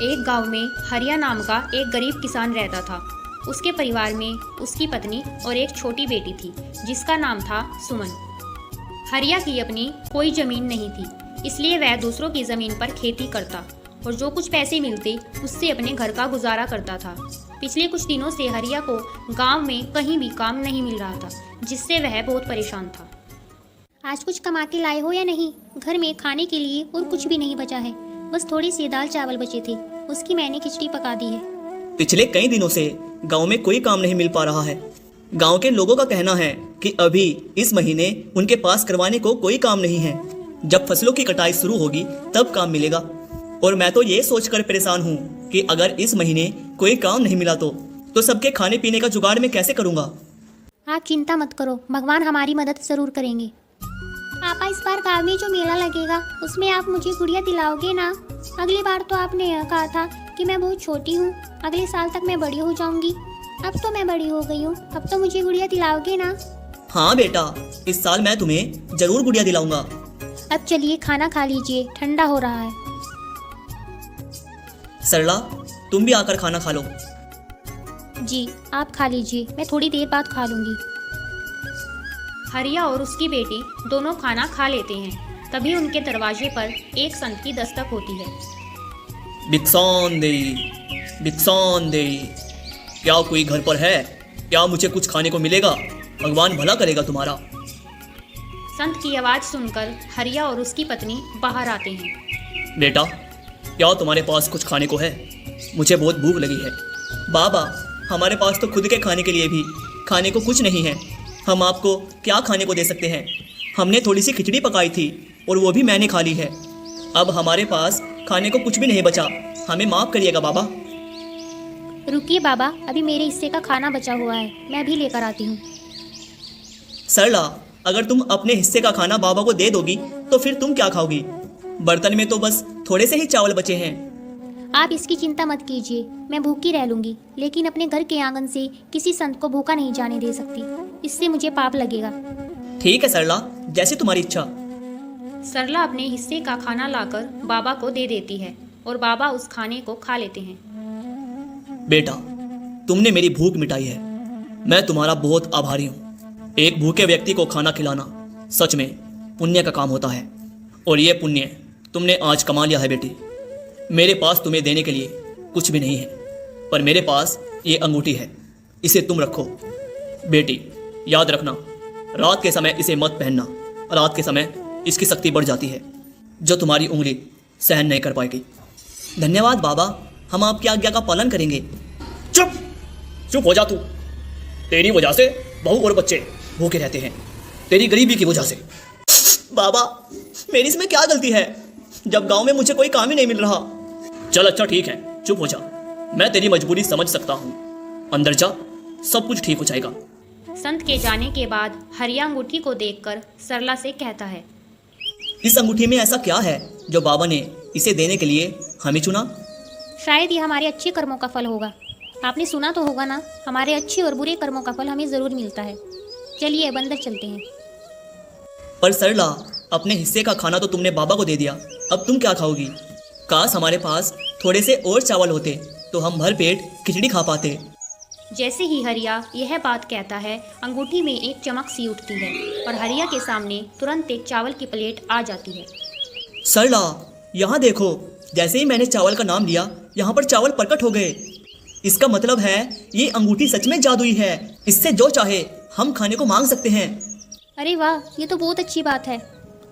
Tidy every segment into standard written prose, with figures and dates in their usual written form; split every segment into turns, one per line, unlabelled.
एक गांव में हरिया नाम का एक गरीब किसान रहता था। उसके परिवार में उसकी पत्नी और एक छोटी बेटी थी जिसका नाम था सुमन। हरिया की अपनी कोई जमीन नहीं थी, इसलिए वह दूसरों की जमीन पर खेती करता और जो कुछ पैसे मिलते उससे अपने घर का गुजारा करता था। पिछले कुछ दिनों से हरिया को गांव में कहीं भी काम नहीं मिल रहा था, जिससे वह बहुत परेशान था।
आज कुछ कमा के लाए हो या नहीं? घर में खाने के लिए और कुछ भी नहीं बचा है, बस थोड़ी सी दाल चावल बचे थे, उसकी मैंने खिचड़ी पका दी है।
पिछले कई दिनों से गांव में कोई काम नहीं मिल पा रहा है। गांव के लोगों का कहना है कि अभी इस महीने उनके पास करवाने को कोई काम नहीं है। जब फसलों की कटाई शुरू होगी तब काम मिलेगा। और मैं तो ये सोचकर परेशान हूँ कि अगर इस महीने कोई काम नहीं मिला तो सबके खाने पीने का जुगाड़ मैं कैसे करूँगा।
आप चिंता मत करो, भगवान हमारी मदद जरूर करेंगे। पापा, इस बार गाँव में जो मेला लगेगा उसमें आप मुझे गुड़िया दिलाओगे ना? अगली बार तो आपने यह कहा था कि मैं बहुत छोटी हूँ, अगले साल तक मैं बड़ी हो जाऊंगी। अब तो मैं बड़ी हो गई हूँ, अब तो मुझे गुड़िया दिलाओगे ना?
हाँ बेटा, इस साल मैं तुम्हें जरूर गुड़िया दिलाऊंगा।
अब चलिए खाना खा लीजिए, ठंडा हो रहा है।
सरला, तुम भी आकर खाना खा लो।
जी, आप खा लीजिए, मैं थोड़ी देर बाद खा लूंगी।
हरिया और उसकी बेटी दोनों खाना खा लेते हैं। तभी उनके दरवाजे पर एक संत की दस्तक होती है।
भिक्षान दे, भिक्षान दे। क्या कोई घर पर है? क्या मुझे कुछ खाने को मिलेगा? भगवान भला करेगा तुम्हारा।
संत की आवाज़ सुनकर हरिया और उसकी पत्नी बाहर आते हैं।
बेटा, क्या तुम्हारे पास कुछ खाने को है? मुझे बहुत भूख लगी है। बाबा, हमारे पास तो खुद के खाने के लिए भी खाने को कुछ नहीं है। हम आपको क्या खाने को दे सकते हैं? हमने थोड़ी सी खिचड़ी पकाई थी और वो भी मैंने खा ली है। अब हमारे पास खाने को कुछ भी नहीं बचा। हमें माफ़ करिएगा बाबा।
रुकिए बाबा, अभी मेरे हिस्से का खाना बचा हुआ है, मैं भी लेकर आती हूँ।
सरला, अगर तुम अपने हिस्से का खाना बाबा को दे दोगी तो फिर तुम क्या खाओगी? बर्तन में तो बस थोड़े से ही चावल बचे हैं।
आप इसकी चिंता मत कीजिए, मैं भूखी रह लूंगी, लेकिन अपने घर के आंगन से किसी संत को भूखा नहीं जाने दे सकती, इससे मुझे पाप लगेगा।
ठीक है सरला, जैसे तुम्हारी इच्छा।
सरला अपने हिस्से का खाना लाकर बाबा को दे देती है और बाबा उस खाने को खा लेते हैं।
बेटा, तुमने मेरी भूख मिटाई है। मैं तुम्हारा बहुत आभारी हूँ। एक भूखे व्यक्ति को खाना खिलाना सच में पुण्य का काम होता है, और ये पुण्य तुमने आज कमा लिया है बेटी। मेरे पास तुम्हें देने के लिए कुछ भी नहीं है, पर मेरे पास ये अंगूठी है, इसे तुम रखो। बेटी, याद रखना, रात के समय इसे मत पहनना। रात के समय इसकी शक्ति बढ़ जाती है, जो तुम्हारी उंगली सहन नहीं कर पाएगी। धन्यवाद बाबा, हम आपकी आज्ञा का पालन करेंगे। चुप चुप हो जा तू। तेरी वजह से बहू और बच्चे भूखे रहते हैं, तेरी गरीबी की वजह से। बाबा, मेरी इसमें क्या गलती है जब गांव में मुझे कोई काम ही नहीं मिल रहा? चल अच्छा ठीक है, चुप हो जा। मैं तेरी मजबूरी समझ सकता हूँ। अंदर जा, सब कुछ ठीक हो जाएगा।
संत के जाने के बाद हरिया अंगूठी को देखकर सरला से कहता है,
इस अंगूठी में ऐसा क्या है जो बाबा ने इसे देने के लिए हमें चुना?
शायद ये हमारे अच्छे कर्मों का फल होगा। आपने सुना तो होगा ना, हमारे अच्छे और बुरे कर्मों का फल हमें ज़रूर मिलता है। चलिए अब अंदर चलते हैं।
पर सरला, अपने हिस्से का खाना तो तुमने बाबा को दे दिया, अब तुम क्या खाओगी? काश हमारे पास थोड़े से और चावल होते तो हम भर पेट खिचड़ी खा पाते।
जैसे ही हरिया यह बात कहता है, अंगूठी में एक चमक सी उठती है और हरिया के सामने तुरंत एक चावल की प्लेट आ जाती है।
सरला, यहाँ देखो, जैसे ही मैंने चावल का नाम लिया, यहाँ पर चावल प्रकट हो गए। इसका मतलब है ये अंगूठी सच में जादुई है। इससे जो चाहे हम खाने को मांग सकते हैं।
अरे वाह, ये तो बहुत अच्छी बात है।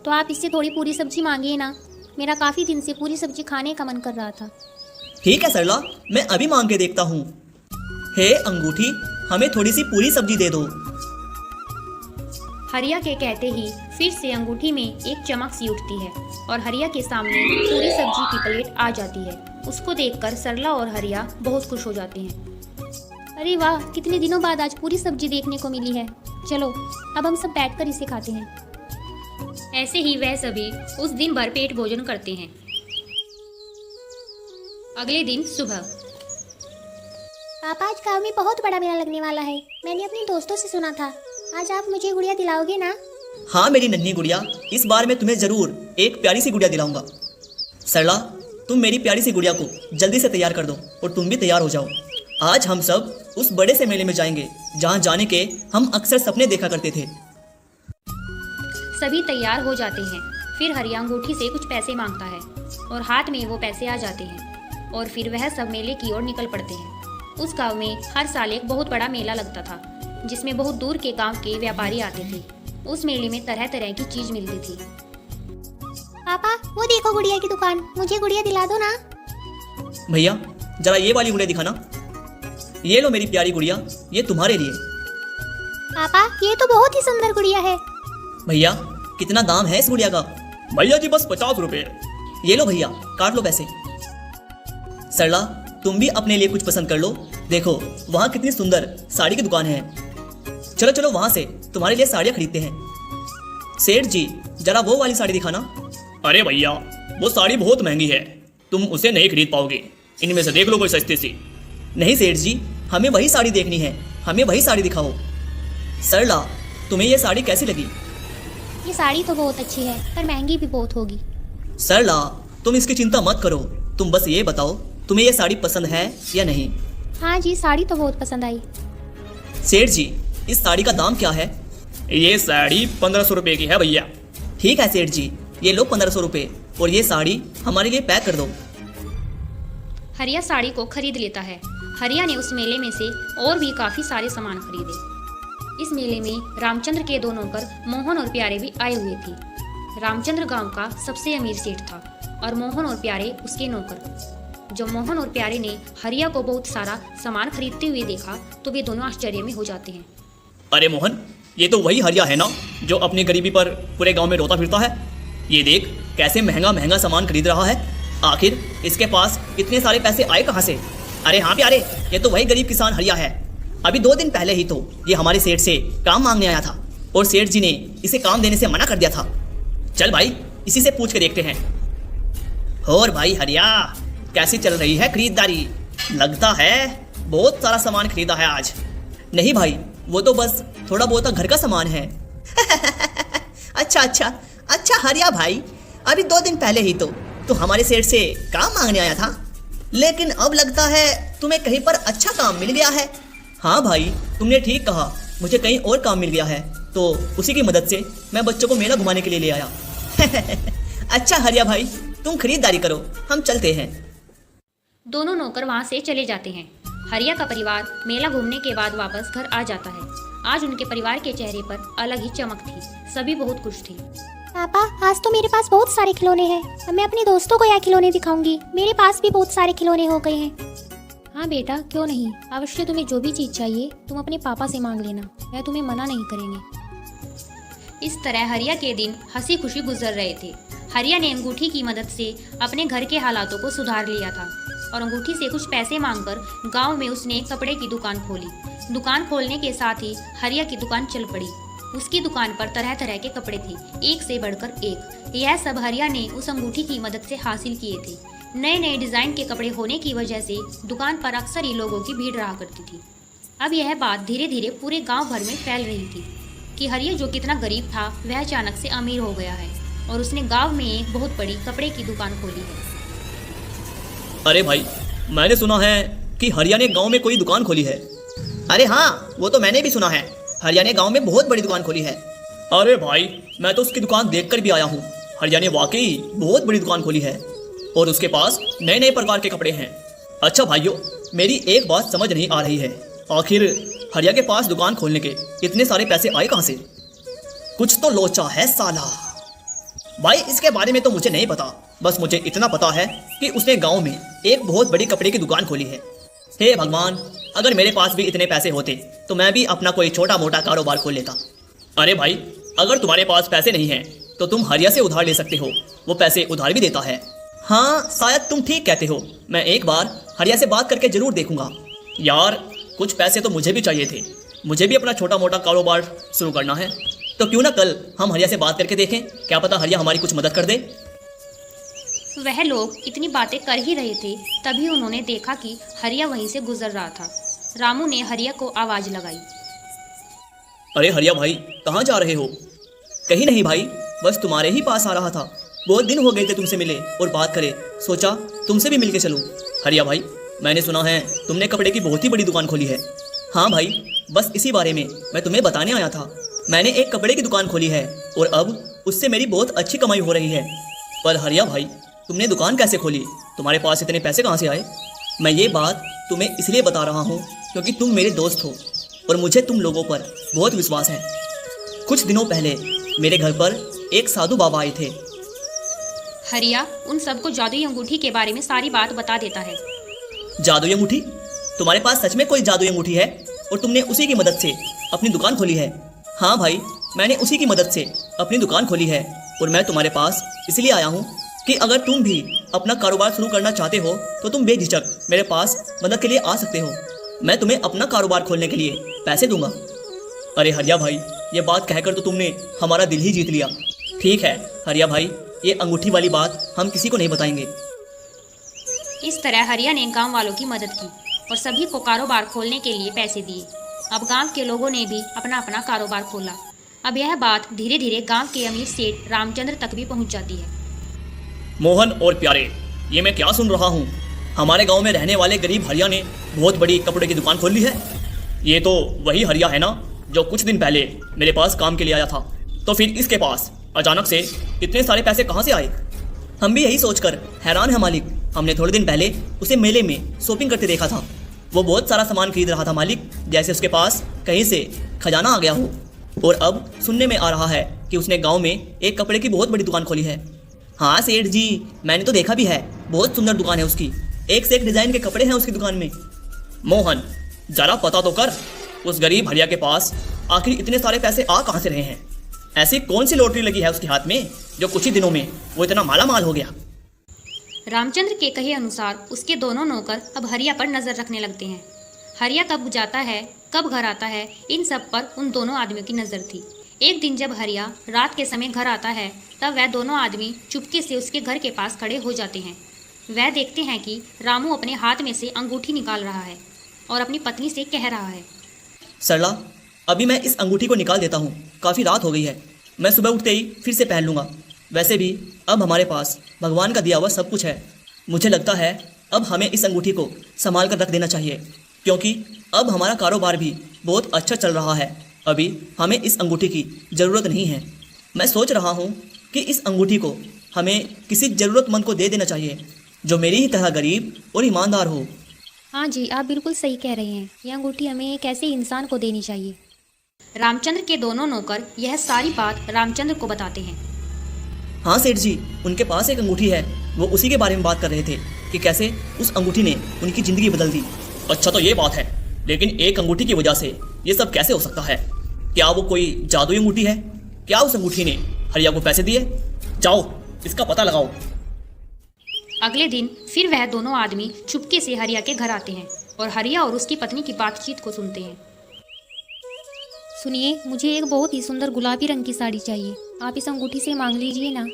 तो आप इससे थोड़ी पूरी सब्जी मांगिए ना, मेरा काफ़ी दिन से पूरी सब्जी खाने का मन कर रहा था।
ठीक है सरला, मैं अभी मांग के देखता हूँ। हे अंगूठी, हमें थोड़ी सी पूरी सब्जी दे दो।
हरिया के कहते ही फिर से अंगूठी में एक चमक सी उठती है और हरिया के सामने पूरी सब्जी की प्लेट आ जाती है। उसको देखकर सरला और हरिया बहुत खुश हो जाते हैं।
अरे वाह, कितने दिनों बाद आज पूरी सब्जी देखने को मिली है। चलो अब हम सब बैठकर इसे खाते हैं।
ऐसे ही वह सभी उस दिन भरपेट भोजन करते हैं। अगले दिन सुबह।
पापा, आज गाँव में बहुत बड़ा मेला लगने वाला है, मैंने अपने दोस्तों से सुना था। आज आप मुझे गुड़िया दिलाओगे ना?
हाँ मेरी नन्ही गुड़िया, इस बार मैं तुम्हें जरूर एक प्यारी सी गुड़िया दिलाऊंगा। सरला, तुम मेरी प्यारी सी गुड़िया को जल्दी से तैयार कर दो और तुम भी तैयार हो जाओ। आज हम सब उस बड़े से मेले में जाएंगे जहाँ जाने के हम अक्सर सपने देखा करते थे।
सभी तैयार हो जाते हैं। फिर हरिया अंगूठी से कुछ पैसे मांगता है और हाथ में वो पैसे आ जाते हैं और फिर वह सब मेले की ओर निकल पड़ते हैं। उस गांव में हर साल एक बहुत बड़ा मेला लगता था जिसमें बहुत दूर के गांव के व्यापारी आते थे। उस मेले में तरह तरह की चीज मिलती थी।
पापा वो देखो गुड़िया की दुकान, मुझे गुड़िया दिला दो ना।
भैया जरा ये वाली गुड़िया दिखाना। ये लो मेरी प्यारी गुड़िया, ये तुम्हारे लिए।
पापा ये तो बहुत ही सुंदर गुड़िया है।
भैया कितना दाम है इस गुड़िया का? भैया जी बस 50 रुपए। ये लो भैया, काट लो पैसे। सरला तुम भी अपने लिए कुछ पसंद कर लो। देखो वहाँ कितनी सुंदर साड़ी की दुकान है। चलो चलो वहाँ से तुम्हारे लिए साड़ियाँ खरीदते हैं। सेठ जी जरा वो वाली साड़ी दिखाना। अरे भैया वो साड़ी बहुत महंगी है, तुम उसे नहीं खरीद पाओगे। इनमें से देख लो कोई सस्ती सी। नहीं सेठ जी, हमें वही साड़ी देखनी है, हमें वही साड़ी दिखाओ। सरला तुम्हें ये साड़ी कैसी लगी?
ये साड़ी तो बहुत अच्छी है पर महंगी भी बहुत होगी।
सरला तुम इसकी चिंता मत करो, तुम बस ये बताओ तुम्हें ये साड़ी पसंद है या नहीं।
हाँ जी साड़ी तो बहुत पसंद आई।
सेठ जी इस साड़ी का दाम क्या है? ये साड़ी 1500 रुपए की है भैया। ठीक है सेठ जी, ये लो 1500 रुपए और ये साड़ी हमारे लिए पैक कर दो।
हरिया साड़ी को खरीद लेता है। हरिया ने उस मेले में से और भी काफी सारे सामान खरीदे। इस मेले में रामचंद्र के दो नौकर मोहन और प्यारे भी आए हुए थे। रामचंद्र गांव का सबसे अमीर सेठ था और मोहन और प्यारे उसके नौकर। जब मोहन और प्यारे ने हरिया को बहुत सारा सामान खरीदते हुए देखा तो वे दोनों आश्चर्य में हो जाते हैं।
अरे मोहन, ये तो वही हरिया है ना जो अपनी गरीबी पर पूरे गांव में रोता फिरता है। ये देख कैसे महंगा महंगा सामान खरीद रहा है। आखिर इसके पास इतने सारे पैसे आए कहाँ से? अरे हाँ प्यारे, ये तो वही गरीब किसान हरिया है। अभी 2 दिन पहले ही तो ये हमारे सेठ से काम मांगने आया था और सेठ जी ने इसे काम देने से मना कर दिया था। चल भाई इसी से पूछ के देखते हैं। और भाई हरिया कैसी चल रही है खरीदारी? लगता है बहुत सारा सामान खरीदा है आज। नहीं भाई, वो तो बस थोड़ा बहुत घर का सामान है। अच्छा हरिया भाई, अभी 2 दिन पहले ही तो हमारे सेठ से काम मांगने आया था, लेकिन अब लगता है तुम्हें कहीं पर अच्छा काम मिल गया है। हाँ भाई तुमने ठीक कहा, मुझे कहीं और काम मिल गया है तो उसी की मदद से मैं बच्चों को मेला घुमाने के लिए ले आया। अच्छा हरिया भाई तुम खरीदारी करो, हम चलते हैं।
दोनों नौकर वहां से चले जाते हैं। हरिया का परिवार मेला घूमने के बाद वापस घर आ जाता है। आज उनके परिवार के चेहरे पर अलग ही चमक थी। सभी बहुत खुश थे।
पापा आज तो मेरे पास बहुत सारे खिलौने हैं। अब मैं अपने दोस्तों को यह खिलौने दिखाऊंगी। मेरे पास भी बहुत सारे खिलौने हो गए हैं। हाँ बेटा क्यों नहीं, अवश्य तुम्हें जो भी चीज चाहिए तुम अपने पापा से मांग लेना, वह तुम्हें मना नहीं करेंगे।
इस तरह हरिया के दिन हंसी खुशी गुजर रहे थे। हरिया ने अंगूठी की मदद से अपने घर के हालातों को सुधार लिया था और अंगूठी से कुछ पैसे मांगकर गांव में उसने एक कपड़े की दुकान खोली। दुकान खोलने के साथ ही हरिया की दुकान चल पड़ी। उसकी दुकान पर तरह तरह के कपड़े थे, एक से बढ़कर एक। यह सब हरिया ने उस अंगूठी की मदद से हासिल किए थे। नए नए डिजाइन के कपड़े होने की वजह से दुकान पर अक्सर ही लोगों की भीड़ रहा करती थी। अब यह बात धीरे धीरे पूरे गांव भर में फैल रही थी कि हरिया जो कितना गरीब था वह अचानक से अमीर हो गया है और उसने गांव में एक बहुत बड़ी कपड़े की दुकान खोली है।
अरे भाई मैंने सुना है कि हरिया ने गांव में कोई दुकान खोली है। अरे हाँ वो तो मैंने भी सुना है, हरिया ने गांव में बहुत बड़ी दुकान खोली है। अरे भाई मैं तो उसकी दुकान देखकर भी आया हूँ। हरिया ने वाकई बहुत बड़ी दुकान खोली है और उसके पास नए नए प्रकार के कपड़े हैं। अच्छा भाइयों, मेरी एक बात समझ नहीं आ रही है, आखिर हरिया के पास दुकान खोलने के इतने सारे पैसे आए कहाँ से? कुछ तो लोचा है साला। भाई इसके बारे में तो मुझे नहीं पता, बस मुझे इतना पता है कि उसने गांव में एक बहुत बड़ी कपड़े की दुकान खोली है। हे भगवान, अगर मेरे पास भी इतने पैसे होते तो मैं भी अपना कोई छोटा मोटा कारोबार खोल लेता। अरे भाई अगर तुम्हारे पास पैसे नहीं हैं तो तुम हरिया से उधार ले सकते हो, वो पैसे उधार भी देता है। हाँ शायद तुम ठीक कहते हो, मैं एक बार हरिया से बात करके जरूर देखूंगा। यार कुछ पैसे तो मुझे भी चाहिए थे, मुझे भी अपना छोटा मोटा कारोबार शुरू करना है, तो क्यों ना कल हम हरिया से बात करके देखें, क्या पता हरिया हमारी कुछ मदद कर दे।
वह लोग इतनी बातें कर ही रहे थे, तभी उन्होंने देखा कि हरिया वहीं से गुजर रहा था। रामू ने हरिया को आवाज लगाई।
अरे हरिया भाई कहाँ जा रहे हो? कहीं नहीं भाई, बस तुम्हारे ही पास आ रहा था। बहुत दिन हो गए थे तुमसे मिले और बात करे, सोचा तुमसे भी मिलके चलूं। हरिया भाई, मैंने सुना है तुमने कपड़े की बहुत ही बड़ी दुकान खोली है। हाँ भाई, बस इसी बारे में मैं तुम्हें बताने आया था। मैंने एक कपड़े की दुकान खोली है और अब उससे मेरी बहुत अच्छी कमाई हो रही है। पर हरिया भाई, तुमने दुकान कैसे खोली? तुम्हारे पास इतने पैसे कहाँ से आए? मैं ये बात तुम्हें इसलिए बता रहा हूँ क्योंकि तुम मेरे दोस्त हो और मुझे तुम लोगों पर बहुत विश्वास है। कुछ दिनों पहले मेरे घर पर एक साधु बाबा आए थे।
हरिया उन सबको जादुई अंगूठी के बारे में सारी बात बता देता है।
जादुई अंगूठी? तुम्हारे पास सच में कोई जादुई अंगूठी है और तुमने उसी की मदद से अपनी दुकान खोली है? हाँ भाई, मैंने उसी की मदद से अपनी दुकान खोली है और मैं तुम्हारे पास इसलिए आया हूँ कि अगर तुम भी अपना कारोबार शुरू करना चाहते हो तो तुम बेझिझक मेरे पास मदद के लिए आ सकते हो। मैं तुम्हें अपना कारोबार खोलने के लिए पैसे दूंगा। अरे हरिया भाई, ये बात कहकर तो तुमने हमारा दिल ही जीत लिया। ठीक है हरिया भाई, ये अंगूठी वाली बात हम किसी को नहीं बताएंगे।
इस तरह हरिया ने गांव वालों की मदद की और सभी को कारोबार खोलने के लिए पैसे दिए। अब गांव के लोगों ने भी अपना अपना कारोबार खोला। अब यह बात धीरे धीरे गांव के अमीर सेठ रामचंद्र तक भी पहुंच जाती है।
मोहन और प्यारे, ये मैं क्या सुन रहा हूँ? हमारे गांव में रहने वाले गरीब हरिया ने बहुत बड़ी कपड़े की दुकान खोल ली है। ये तो वही हरिया है ना जो कुछ दिन पहले मेरे पास काम के लिए आया था। तो फिर इसके पास अचानक से इतने सारे पैसे कहाँ से आए? हम भी यही सोचकर हैरान है मालिक। हमने थोड़े दिन पहले उसे मेले में शॉपिंग करते देखा था। वो बहुत सारा सामान खरीद रहा था मालिक, जैसे उसके पास कहीं से खजाना आ गया हो। और अब सुनने में आ रहा है कि उसने गांव में एक कपड़े की बहुत बड़ी दुकान खोली है। हाँ सेठ जी, मैंने तो देखा भी है, बहुत सुंदर दुकान है उसकी। एक से एक डिजाइन के कपड़े हैं उसकी दुकान में। मोहन, जरा पता तो कर, उस गरीब हरिया के पास आखिर इतने सारे पैसे आ कहाँ से रहे हैं? ऐसी कौन सी लॉटरी लगी है उसके हाथ में जो कुछ ही दिनों में वो इतना माला माल हो गया?
रामचंद्र के कहे अनुसार उसके दोनों नौकर अब हरिया पर नजर रखने लगते हैं। हरिया कब जाता है, कब घर आता है, इन सब पर उन दोनों आदमियों की नज़र थी। एक दिन जब हरिया रात के समय घर आता है तब वह दोनों आदमी चुपके से उसके घर के पास खड़े हो जाते हैं। वह देखते हैं कि रामू अपने हाथ में से अंगूठी निकाल रहा है और अपनी पत्नी से कह रहा है,
सरला, अभी मैं इस अंगूठी को निकाल देता हूँ, काफ़ी रात हो गई है। मैं सुबह उठते ही फिर से पहन लूँगा। वैसे भी अब हमारे पास भगवान का दिया हुआ सब कुछ है। मुझे लगता है अब हमें इस अंगूठी को संभाल कर रख देना चाहिए क्योंकि अब हमारा कारोबार भी बहुत अच्छा चल रहा है। अभी हमें इस अंगूठी की ज़रूरत नहीं है। मैं सोच रहा हूँ कि इस अंगूठी को हमें किसी ज़रूरतमंद को दे देना चाहिए जो मेरी ही तरह गरीब और ईमानदार हो।
हाँ जी, आप बिल्कुल सही कह रहे हैं। यह अंगूठी हमें एक ऐसे इंसान को देनी चाहिए।
रामचंद्र के दोनों नौकर यह सारी बात रामचंद्र को बताते हैं।
हाँ सेठ जी, उनके पास एक अंगूठी है। वो उसी के बारे में बात कर रहे थे कि कैसे उस अंगूठी ने उनकी ज़िंदगी बदल दी। अच्छा तो ये बात है, लेकिन एक अंगूठी की वजह से ये सब कैसे हो सकता है? क्या वो कोई जादुई अंगूठी है? क्या उस अंगूठी ने हरिया को पैसे दिए? जाओ इसका पता लगाओ।
अगले दिन फिर वह दोनों आदमी चुपके से हरिया के घर आते हैं और हरिया और उसकी पत्नी की बातचीत को सुनते हैं।
सुनिए, मुझे एक बहुत ही सुंदर गुलाबी रंग की साड़ी चाहिए। आप इस अंगूठी से मांग लीजिए ना।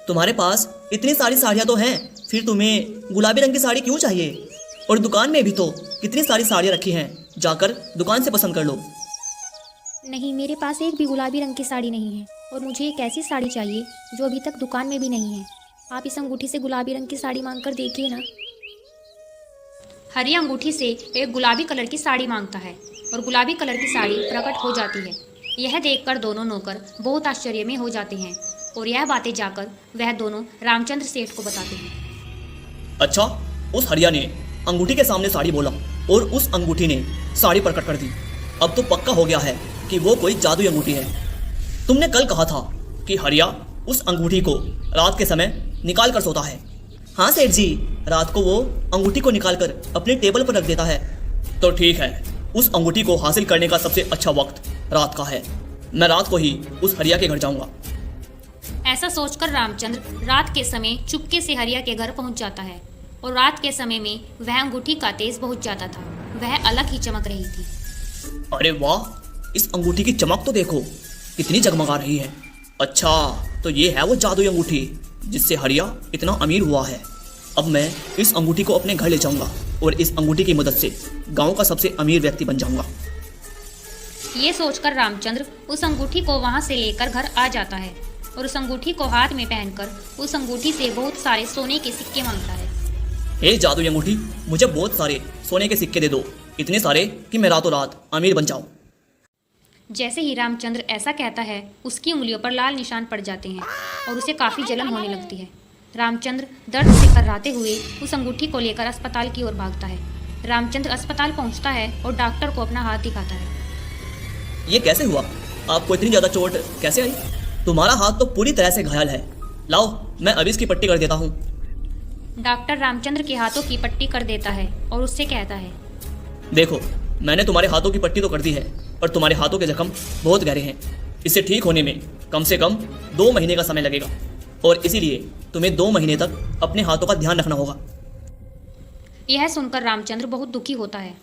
तुम्हारे पास इतनी सारी साड़ियाँ तो हैं, फिर तुम्हें गुलाबी रंग की साड़ी क्यों चाहिए? और दुकान में भी तो कितनी सारी साड़ियाँ रखी हैं, जाकर दुकान से पसंद कर लो।
नहीं, मेरे पास एक भी गुलाबी रंग की साड़ी नहीं है और मुझे एक ऐसी साड़ी चाहिए जो अभी तक दुकान में भी नहीं है। आप इस अंगूठी से गुलाबी रंग की साड़ी मांग कर देखिए ना।
हरिया अंगूठी से एक गुलाबी कलर की साड़ी मांगता है और गुलाबी कलर की साड़ी प्रकट हो जाती है। यह देखकर दोनों नौकर बहुत आश्चर्य में हो जाते हैं और यह बातें जाकर वह दोनों रामचंद्र सेठ को बताते हैं।
अच्छा, उस हरिया ने अंगूठी के सामने साड़ी बोला और उस अंगूठी ने साड़ी प्रकट कर दी। अब तो पक्का हो गया है कि वो कोई जादुई अंगूठी है। तुमने कल कहा था कि हरिया उस अंगूठी को रात के समय निकाल कर सोता है। हाँ सेठ जी, रात को वो अंगूठी को निकाल कर अपने टेबल पर रख देता है। तो ठीक है, उस अंगूठी को हासिल करने का सबसे अच्छा वक्त रात का है। मैं रात को ही उस हरिया के घर जाऊंगा।
ऐसा सोचकर रामचंद्र रात के समय चुपके से हरिया के घर पहुंच जाता है और रात के समय में वह अंगूठी का तेज बहुत जाता था। वह अलग ही चमक रही थी।
अरे वाह, इस अंगूठी की चमक तो देखो, कितनी जगमगा रही है। अच्छा, तो ये है वो जादुई अंगूठी जिससे हरिया इतना अमीर हुआ है। अब मैं इस अंगूठी को अपने घर ले जाऊंगा और इस अंगूठी की मदद से गांव का सबसे अमीर व्यक्ति बन जाऊंगा।
ये सोचकर रामचंद्र उस अंगूठी को वहां से लेकर घर आ जाता है और उस अंगूठी को हाथ में पहनकर उस अंगूठी से बहुत सारे सोने के सिक्के मांगता है।
हे जादुई अंगूठी, मुझे बहुत सारे सोने के सिक्के दे दो, इतने सारे कि मैं रातों रात अमीर बन जाऊं।
जैसे ही रामचंद्र ऐसा कहता है, उसकी उंगलियों पर लाल निशान पड़ जाते हैं और उसे काफ़ी जलन होने लगती है। रामचंद्र दर्द से कर्राते हुए उस अंगूठी को लेकर अस्पताल की ओर भागता है। रामचंद्र अस्पताल पहुंचता है और डॉक्टर को अपना हाथ दिखाता है।
ये कैसे हुआ? आपको इतनी ज़्यादा चोट कैसे आई? तुम्हारा हाथ तो पूरी तरह से घायल है। लाओ, मैं अभी इसकी पट्टी कर देता हूँ।
डॉक्टर रामचंद्र के हाथों की पट्टी कर देता है और उससे कहता है,
देखो, मैंने तुम्हारे हाथों की पट्टी तो कर दी है, पर तुम्हारे हाथों के जख्म बहुत गहरे हैं। इससे ठीक होने में कम से कम 2 महीने का समय लगेगा और इसीलिए तुम्हें 2 महीने तक अपने हाथों का ध्यान रखना होगा।
यह सुनकर रामचंद्र बहुत दुखी होता है।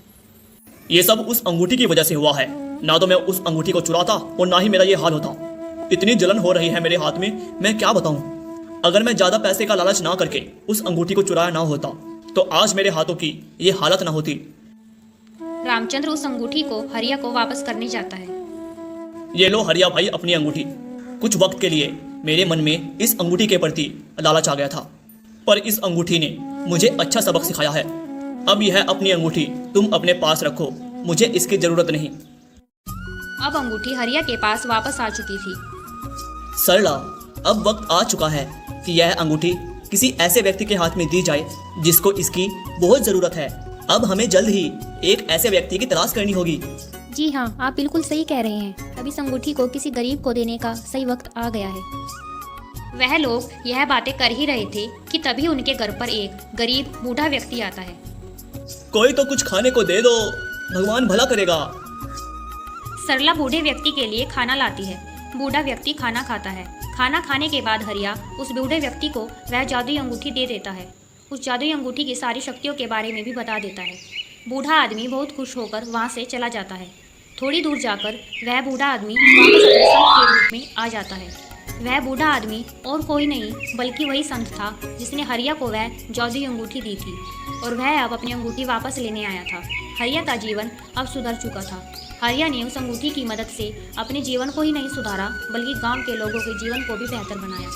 ये सब उस अंगूठी की वजह से हुआ है। ना तो मैं उस अंगूठी को चुराता और ना ही मेरा ये हाल होता। इतनी जलन हो रही है मेरे हाथ में, मैं क्या बताऊं। अगर मैं ज़्यादा पैसे का लालच ना करके उस अंगूठी को चुराया ना होता तो आज मेरे हाथों की ये हालत ना होती।
रामचंद्र उस अंगूठी को हरिया को वापस करने जाता है।
ये लो हरिया भाई अपनी अंगूठी। कुछ वक्त के लिए मेरे मन में इस अंगूठी के प्रति लालच आ गया था, पर इस अंगूठी ने मुझे अच्छा सबक सिखाया है। अब यह अपनी अंगूठी तुम अपने पास रखो, मुझे इसकी ज़रूरत नहीं।
अब अंगूठी हरिया के पास वापस आ चुकी थी।
सरला, अब वक्त आ चुका है कि यह अंगूठी किसी ऐसे व्यक्ति के हाथ में दी जाए जिसको इसकी बहुत ज़रूरत है। अब हमें जल्द ही एक ऐसे व्यक्ति की तलाश करनी होगी।
जी हाँ, आप बिल्कुल सही कह रहे हैं। अब इस अंगूठी को किसी गरीब को देने का सही वक्त आ गया है।
वह लोग यह बातें कर ही रहे थे कि तभी उनके घर पर एक गरीब बूढ़ा व्यक्ति आता है।
कोई तो कुछ खाने को दे दो, भगवान भला करेगा।
सरला बूढ़े व्यक्ति के लिए खाना लाती है। बूढ़ा व्यक्ति खाना खाता है। खाना खाने के बाद हरिया उस बूढ़े व्यक्ति को वह जादुई अंगूठी दे देता है। उस जादुई अंगूठी की सारी शक्तियों के बारे में भी बता देता है। बूढ़ा आदमी बहुत खुश होकर वहाँ से चला जाता है। थोड़ी दूर जाकर वह बूढ़ा आदमी वापस अपने संत के रूप में आ जाता है। वह बूढ़ा आदमी और कोई नहीं बल्कि वही संत था जिसने हरिया को वह जादुई अंगूठी दी थी और वह अब अपनी अंगूठी वापस लेने आया था। हरिया का जीवन अब सुधर चुका था। हरिया ने उस अंगूठी की मदद से अपने जीवन को ही नहीं सुधारा बल्कि गांव के लोगों के जीवन को भी बेहतर बनाया।